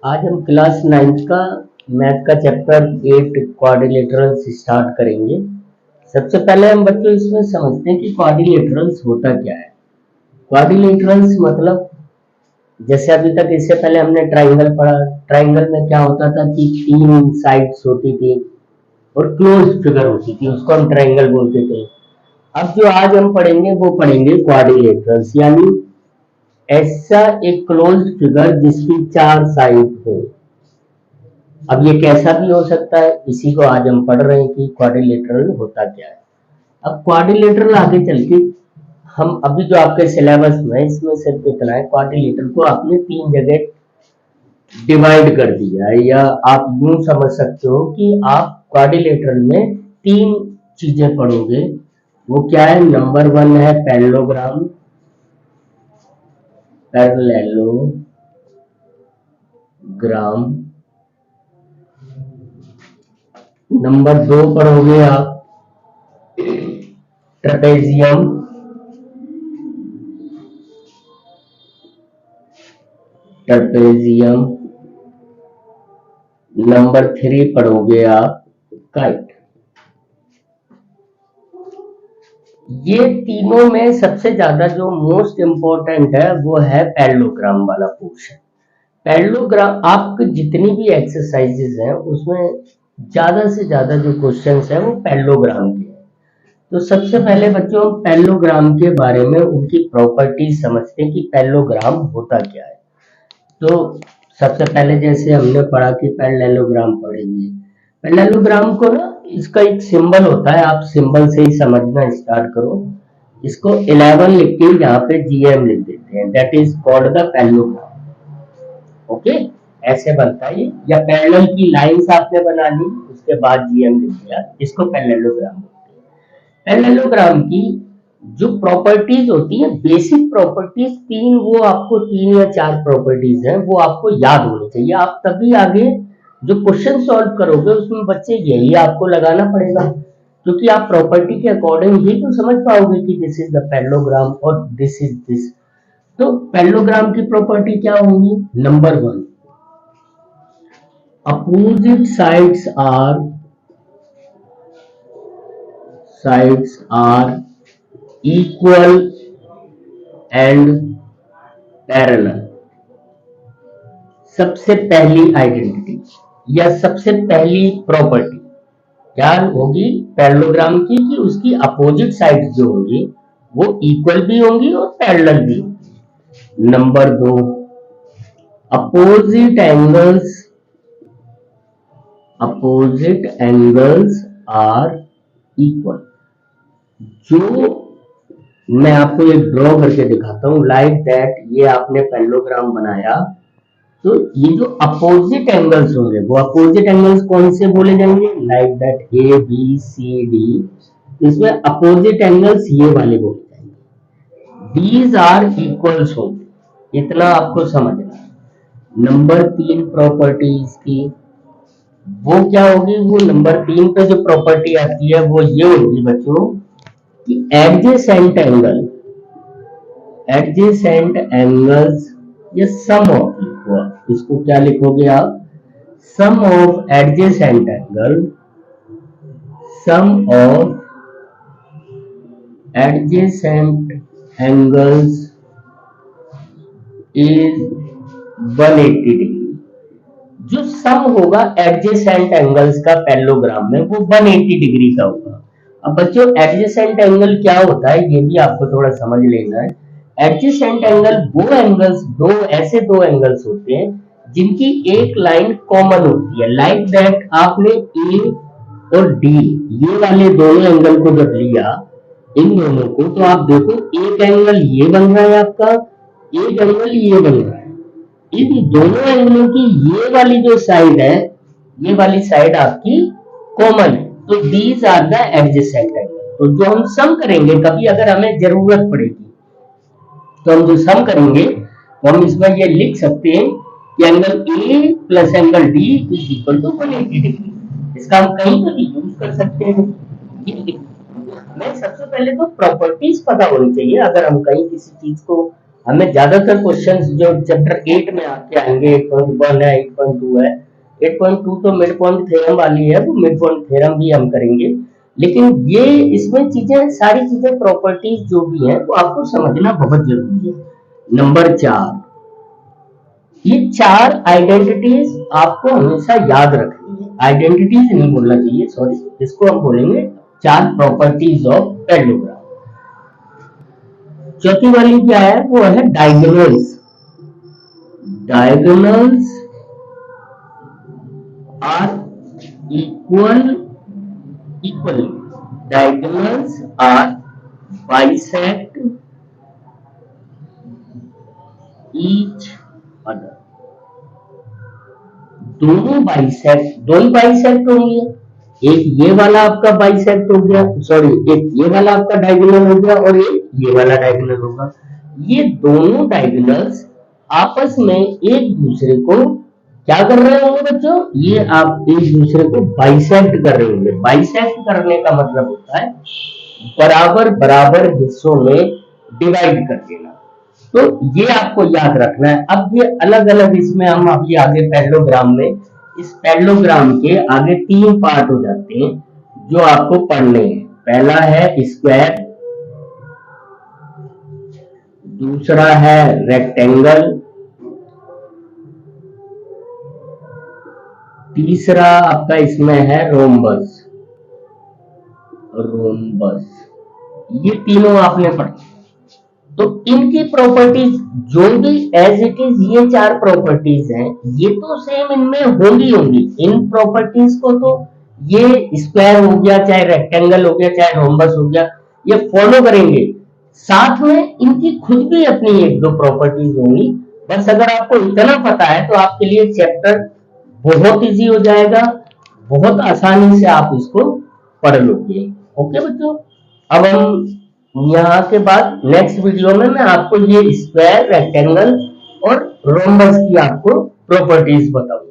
आज हम class 9th का मैथ का चैप्टर 8 क्वाड्रिलेटरल्स स्टार्ट करेंगे। सबसे पहले हम बच्चों इसमें समझते हैं कि क्वाड्रिलेटरल्स होता क्या है। क्वाड्रिलेटरल्स मतलब जैसे अभी तक इससे पहले हमने ट्राइंगल पढ़ा। ट्राइंगल में क्या होता था कि 3 साइड्स होती थी और क्लोज्ड फिगर होती थी, उसको हम ट्राइंगल बोलते थे। अब जो आज हम पढ़ेंगे वो पढ़ेंगे क्वाड्रिलेटरल्स, यानी ऐसा एक क्लोज्ड फिगर जिसकी 4 साइड हो। अब ये कैसा भी हो सकता है, इसी को आज हम पढ़ रहे हैं कि क्वाड्रिलेटरल होता क्या है। अब क्वाड्रिलेटरल आगे चल के हम अभी जो आपके सिलेबस में इसमें सिर्फ इतना है, क्वाड्रिलेटरल को आपने 3 जगह डिवाइड कर दिया है, या आप यूं समझ सकते हो कि आप क्वाड्रिलेटरल में 3 चीजें पढ़ोगे। वो क्या है? नंबर 1 है पैरेललोग्राम, पैरेललोग्राम। नंबर 2 पढ़ोगे आप ट्रेपेजियम, ट्रेपेजियम। नंबर 3 पढ़ोगे आप काइट। ये तीनों में सबसे ज्यादा जो मोस्ट इंपॉर्टेंट है वो है पैरेललोग्राम वाला पोर्शन। पैरेललोग्राम आपके जितनी भी एक्सरसाइजेज हैं उसमें ज्यादा से ज्यादा जो क्वेश्चंस है वो पैरेललोग्राम के हैं। तो सबसे पहले बच्चों हम पैरेललोग्राम के बारे में उनकी प्रॉपर्टीज समझते हैं कि पैरेललोग्राम होता क्या है। तो सबसे पहले जैसे हमने पढ़ा कि पैरेललोग्राम पढ़ेंगे। पैरेललोग्राम को ना इसका एक सिंबल होता है, आप सिंबल से ही समझना स्टार्ट करो। इसको 11 लिख के यहाँ पे जीएम लिख देते हैं, that is called the parallelogram. Okay, ऐसे बनता है ये। या पैरेलल की लाइंस आपने बना ली, उसके बाद जीएम लिख दिया, इसको पैरेललोग्राम बोलते हैं। पैरेललोग्राम की जो प्रॉपर्टीज होती है, बेसिक प्रॉपर्टीज 3, वो आपको 3 या 4 प्रॉपर्टीज हैं, वो आपको याद होनी चाहिए। आप तभी आगे जो क्वेश्चन सॉल्व करोगे उसमें बच्चे यही आपको लगाना पड़ेगा, क्योंकि आप प्रॉपर्टी के अकॉर्डिंग ही तो समझ पाओगे कि दिस इज द पैरेललोग्राम और दिस इज दिस। तो पैरेललोग्राम की प्रॉपर्टी क्या होगी? Number 1, opposite sides are equal and parallel. सबसे पहली आइडेंटिटी या सबसे पहली प्रॉपर्टी क्या होगी पैरेललोग्राम की, कि उसकी अपोजिट साइड्स जो होंगी वो इक्वल भी होंगी और पैरेलल भी होंगी। Number 2, opposite angles are equal. जो मैं आपको एक ड्रॉ करके दिखाता हूं, लाइक दैट। ये आपने पैरेललोग्राम बनाया, तो ये जो अपोजिट एंगल्स होंगे वो अपोजिट एंगल्स कौन से बोले जाएंगे? Like that A B C D, इसमें अपोजिट एंगल्स ये वाले बोले जाएंगे। दीज आर इक्वल्स होंगे, इतना आपको समझना है। नंबर 3 प्रॉपर्टी इसकी वो क्या होगी? वो नंबर 3 पे जो प्रॉपर्टी आती है वो ये होगी बच्चों कि एडजेसेंट एंगल्स या सम ऑफ, इसको क्या लिखोगे आप? Sum of adjacent angles is 180 degree. जो सम होगा एडजेसेंट एंगल्स का पैरेललोग्राम में वो 180 डिग्री का होगा। अब बच्चों एडजेसेंट एंगल क्या होता है ये भी आपको थोड़ा समझ लेना है। एडजेसेंट एंगल वो एंगल्स, दो एंगल्स होते हैं जिनकी एक लाइन कॉमन होती है। लाइक दैट आपने ए और डी ये वाले दोनों एंगल को जब लिया, इन दोनों को, तो आप देखो एक एंगल ये बन रहा है आपका, एक एंगल ये बन रहा है। इन दोनों एंगलों की ये वाली जो साइड है, ये वाली साइड आपकी कॉमन है, तो these are the adjacent angle. तो जो हम सम करेंगे, कभी अगर हमें जरूरत पड़ेगी तो हम जो सम करेंगे तो हम इसमें ये लिख सकते हैं कि angle A plus angle D is equal to 180 degree. इसका हम कहीं पर भी यूज कर सकते हैं। हमें सबसे पहले तो प्रॉपर्टीज पता होनी चाहिए अगर हम कहीं किसी चीज को हमें ज्यादातर क्वेश्चंस जो चैप्टर 8 में आपके आएंगे, 8.1 है, 8.2 है, 8.2 तो मिड पॉइंट थ्योरम वाली है, वो मिड पॉइंट थ्योरम भी हम करेंगे। लेकिन ये इसमें चीजें, सारी चीजें, प्रॉपर्टीज जो भी हैं वो आपको समझना बहुत जरूरी है। नंबर 4, ये 4 आइडेंटिटीज आपको हमेशा याद रखनी है। आइडेंटिटीज नहीं बोलना चाहिए, सॉरी, इसको हम बोलेंगे 4 प्रॉपर्टीज ऑफ पैरेललोग्राम। चौथी वाली क्या है, वो है diagonals. Diagonals are equally, diagonals are bisect each other. दोनों बाइसेक्ट, दो ही बाइसेक्ट होंगे, एक ये वाला आपका बाइसेक्ट हो गया, सॉरी, एक ये वाला आपका डायगोनल हो गया और एक ये वाला डायगोनल होगा। ये दोनों डायगोनल्स आपस में एक दूसरे को क्या कर रहे होंगे बच्चों, ये आप एक दूसरे को बाइसेक्ट कर रहे होंगे। बाइसेक्ट करने का मतलब होता है बराबर बराबर हिस्सों में डिवाइड कर देना। तो ये आपको याद रखना है। अब ये अलग अलग, इसमें हम अभी आगे पैरेललोग्राम में, इस पैरेललोग्राम के आगे 3 पार्ट हो जाते हैं जो आपको पढ़ने हैं। पहला है स्क्वायर, दूसरा है रेक्टेंगल, तीसरा आपका इसमें है रोम्बस। ये तीनों आपने पढ़ा। तो इनकी प्रॉपर्टीज जो भी एज इट इज, ये 4 प्रॉपर्टीज हैं, ये तो सेम इनमें होंगी। इन प्रॉपर्टीज को तो ये स्क्वायर हो गया, चाहे रेक्टेंगल हो गया, चाहे रोम्बस हो गया, ये फॉलो करेंगे। साथ में इनकी खुद भी अपनी 1-2 प्रॉपर्टीज होंगी। बस अगर आपको इतना पता है तो आपके लिए चैप्टर बहुत इजी हो जाएगा, बहुत आसानी से आप इसको पढ़ लोगे। ओके बच्चों, अब हम यहाँ के बाद नेक्स्ट वीडियो में मैं आपको ये स्क्वायर, रेक्टेंगल और रोम्बस की आपको प्रॉपर्टीज बताऊंगा।